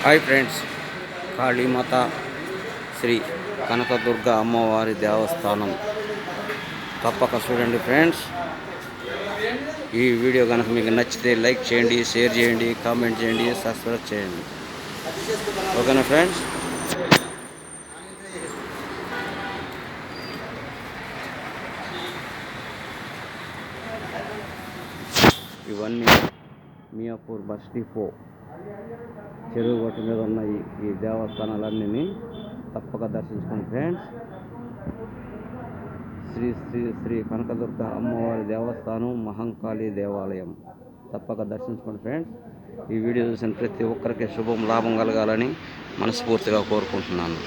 Hi friends, Kalimata Shri Kanakadurga అమ్మవారి దేవస్థానం తప్పక చూడండి ఫ్రెండ్స్. ఈ వీడియో కనుక మీకు నచ్చితే లైక్ చేయండి, షేర్ చేయండి, కామెంట్ చేయండి, సబ్స్క్రైబ్ చేయండి. ఓకేనా ఫ్రెండ్స్? ఇవన్నీ మియాపూర్ బస్ డిపో చెరువు గట్టు మీద ఉన్న ఈ దేవస్థానాలన్నీ తప్పక దర్శించుకోండి ఫ్రెండ్స్. శ్రీ శ్రీ శ్రీ కనకదుర్గ అమ్మవారి దేవస్థానం, మహంకాళి దేవాలయం తప్పక దర్శించుకోండి ఫ్రెండ్స్. ఈ వీడియో చూసిన ప్రతి ఒక్కరికి శుభం, లాభం కలగాలని మనస్ఫూర్తిగా కోరుకుంటున్నాను.